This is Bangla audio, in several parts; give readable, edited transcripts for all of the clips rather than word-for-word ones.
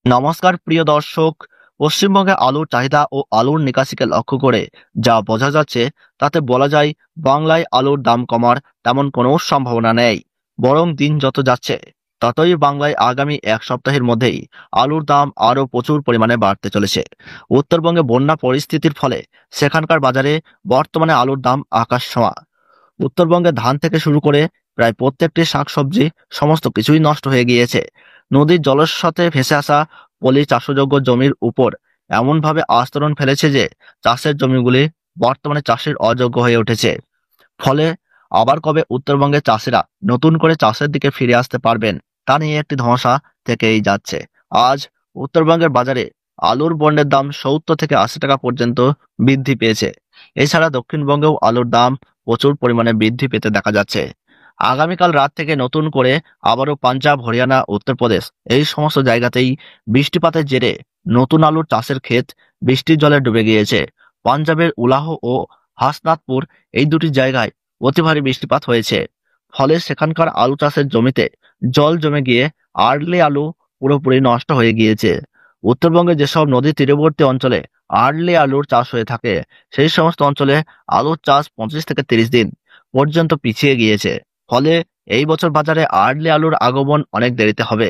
নমস্কার প্রিয় দর্শক। পশ্চিমবঙ্গে আলুর চাহিদা ও আলুর নিকাশিকে লক্ষ্য করে যা বোঝা যাচ্ছে তাতে বলা যায় বাংলায় আলুর দাম কমার তেমন কোনো সম্ভাবনা নেই। বরং দিন যত যাচ্ছে ততই বাংলায় আগামী এক সপ্তাহের মধ্যেই আলুর দাম আরও প্রচুর পরিমাণে বাড়তে চলেছে। উত্তরবঙ্গে বন্যা পরিস্থিতির ফলে সেখানকার বাজারে বর্তমানে আলুর দাম আকাশ ছোঁয়া। উত্তরবঙ্গে ধান থেকে শুরু করে প্রায় প্রত্যেকটি শাকসবজি সমস্ত কিছুই নষ্ট হয়ে গিয়েছে। নদীর জলস্রোতে ভেসে আসা পলি চাষযোগ্য জমির উপর এমনভাবে আস্তরণ ফেলেছে যে চাষের জমিগুলি বর্তমানে চাষের অযোগ্য হয়ে উঠেছে। ফলে আবার কবে উত্তরবঙ্গের চাষিরা নতুন করে চাষের দিকে ফিরে আসতে পারবেন তা নিয়ে একটি ধোঁয়াশা থেকেই যাচ্ছে। আজ উত্তরবঙ্গের বাজারে আলুর বন্ডের দাম ৭০ থেকে ৮০ টাকা পর্যন্ত বৃদ্ধি পেয়েছে। এছাড়া দক্ষিণবঙ্গেও আলুর দাম প্রচুর পরিমাণে বৃদ্ধি পেতে দেখা যাচ্ছে। আগামীকাল রাত থেকে নতুন করে আবারও পাঞ্জাব, হরিয়ানা, উত্তরপ্রদেশ এই সমস্ত জায়গাতেই বৃষ্টিপাতের জেরে নতুন আলুর চাষের ক্ষেত বৃষ্টির জলে ডুবে গিয়েছে। পাঞ্জাবের উলাহ ও হাসনাতপুর এই দুটি জায়গায় অতি ভারী বৃষ্টিপাত হয়েছে। ফলে সেখানকার আলু চাষের জমিতে জল জমে গিয়ে আর্লি আলু পুরোপুরি নষ্ট হয়ে গিয়েছে। উত্তরবঙ্গে যেসব নদী তীরবর্তী অঞ্চলে আর্লি আলুর চাষ হয়ে থাকে সেই সমস্ত অঞ্চলে আলুর চাষ 25 থেকে 30 দিন পর্যন্ত পিছিয়ে গিয়েছে। ফলে এই বছর বাজারে আর্লি আলুর আগমন অনেক দেরিতে হবে।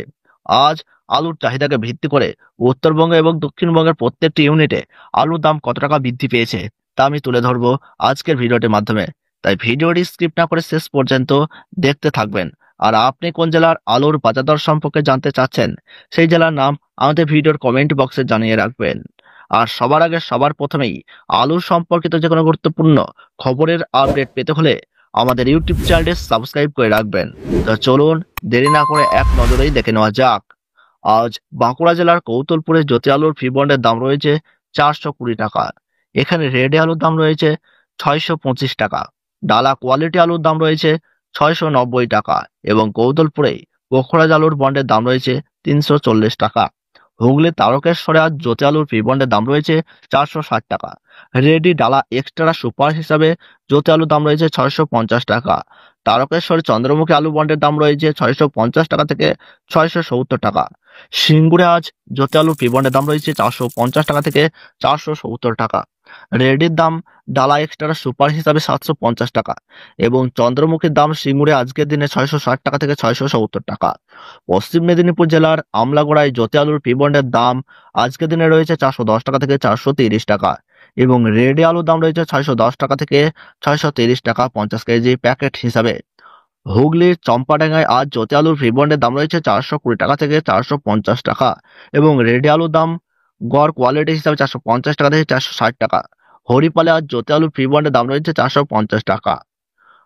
আজ আলুর চাহিদাকে ভিত্তি করে উত্তরবঙ্গ এবং দক্ষিণবঙ্গের প্রত্যেকটি ইউনিটে আলুর দাম কত টাকা বৃদ্ধি পেয়েছে তা আমি তুলে ধরবো আজকের ভিডিওটির মাধ্যমে। তাই ভিডিওটি স্কিপ না করে শেষ পর্যন্ত দেখতে থাকবেন। আর আপনি কোন জেলার আলুর বাজার দর সম্পর্কে জানতে চাচ্ছেন সেই জেলার নাম আমাদের ভিডিওর কমেন্ট বক্সে জানিয়ে রাখবেন। আর সবার আগে সবার প্রথমেই আলু সম্পর্কিত যে কোনো গুরুত্বপূর্ণ খবরের আপডেট পেতে হলে আমাদের ইউটিউব চ্যানেলটি সাবস্ক্রাইব করে রাখবেন। তো চলুন দেরি না করে এক নজরেই দেখে নেওয়া যাক। আজ বাঁকুড়া জেলার কৌতলপুরে জ্যোতি আলুর ফি বন্ডের দাম রয়েছে 420 টাকা। এখানে রেডে আলুর দাম রয়েছে 625 টাকা। ডালা কোয়ালিটি আলুর দাম রয়েছে 690 টাকা এবং কৌতলপুরে পোখরাজ আলুর বন্ডের দাম রয়েছে 340 টাকা। হুগলি তারকেশ্বরে আজ জ্যোতি আলুর ফি বন্ডের দাম রয়েছে 460 টাকা। রেডি ডালা এক্সট্রা সুপার হিসাবে জ্যোতি আলুর দাম রয়েছে 650 টাকা। তারকেশ্বরে চন্দ্রমুখী আলু বন্ডের দাম রয়েছে 650 টাকা থেকে 670 টাকা। সিঙ্গুরে আজ জ্যোতি আলুর ফি বন্ডের দাম রয়েছে 450 টাকা থেকে 470 টাকা। রেডির দাম ডালা এক্সট্রা সুপার হিসাবে 750 টাকা এবং চন্দ্রমুখীর দাম সিঙ্গুরে আজকের দিনে 660 টাকা থেকে 670 টাকা। পশ্চিম মেদিনীপুর জেলার আমলাগড়ায় জ্যোতি আলুর ফি বন্ডের দাম আজকের দিনে রয়েছে 410 টাকা থেকে 430 টাকা এবং রেডি আলুর দাম রয়েছে 610 টাকা থেকে 630 টাকা 50 কেজি প্যাকেট হিসাবে। হুগলির চম্পাডাঙ্গায় আজ জ্যোতি আলুর ফি বন্ডের দাম রয়েছে 420 টাকা থেকে 450 টাকা এবং রেডি আলুর দাম গড় কোয়ালিটি হিসাবে 450 টাকা থেকে 460 টাকা। হরিপালে আজ জ্যোতি আলুর ফি বন্ডের দাম রয়েছে 450 টাকা।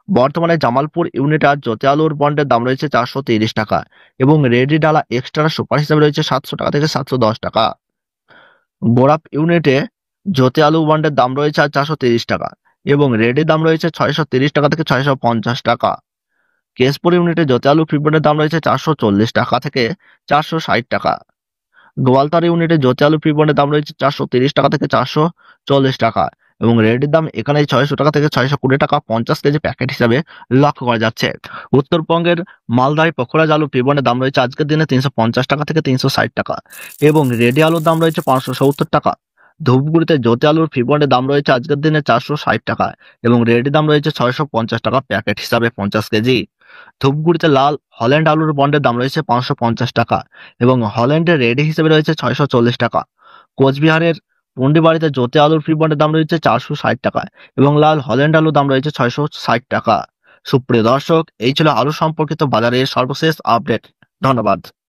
বর্তমানে জামালপুর ইউনিটে আজ জ্যোতি আলুর বন্ডের দাম রয়েছে 430 টাকা এবং রেডি ডালা এক্সট্রা সুপার হিসাবে রয়েছে 700 টাকা থেকে 710 টাকা। বোরাপ ইউনিটে জ্যোতি আলু বন্ডের দাম রয়েছে আজ 430 টাকা এবং রেডি দাম রয়েছে 630 টাকা থেকে 650 টাকা। কেশপুর ইউনিটে জ্যোতি আলু ফি বন্ডের দাম রয়েছে 440 টাকা থেকে 460 টাকা। গোয়ালতর ইউনিটে জ্যোতি আলু ফি বন্ডের দাম রয়েছে 430 টাকা থেকে 440 টাকা এবং রেডির দাম এখানে 600 টাকা থেকে 620 টাকা 50 কেজি প্যাকেট হিসাবে লক্ষ্য করা যাচ্ছে। উত্তরবঙ্গের মালদায় পোখরাজ আলু ফি বন্ডের দাম রয়েছে আজকের দিনে 350 টাকা থেকে 360 টাকা এবং রেডি আলুর দাম রয়েছে 570 টাকা। ধূপগুড়িতে জ্যোতি আলুর ফি বন্ডের দাম রয়েছে আজকের দিনে 460 টাকা এবং রেডি দাম রয়েছে 650 টাকা প্যাকেট হিসাবে 50 কেজি। ধূপগুড়িতে লাল হল্যান্ড আলুর বন্ডের দাম রয়েছে 550 টাকা এবং হল্যান্ডের রেডি হিসেবে রয়েছে 640 টাকা। কোচবিহারের পুন্ডিবাড়িতে জ্যোতি আলুর ফি বন্ডের দাম রয়েছে 460 টাকা এবং লাল হল্যান্ড আলুর দাম রয়েছে 660 টাকা। সুপ্রিয় দর্শক, এই ছিল আলু সম্পর্কিত বাজারের সর্বশেষ আপডেট। ধন্যবাদ।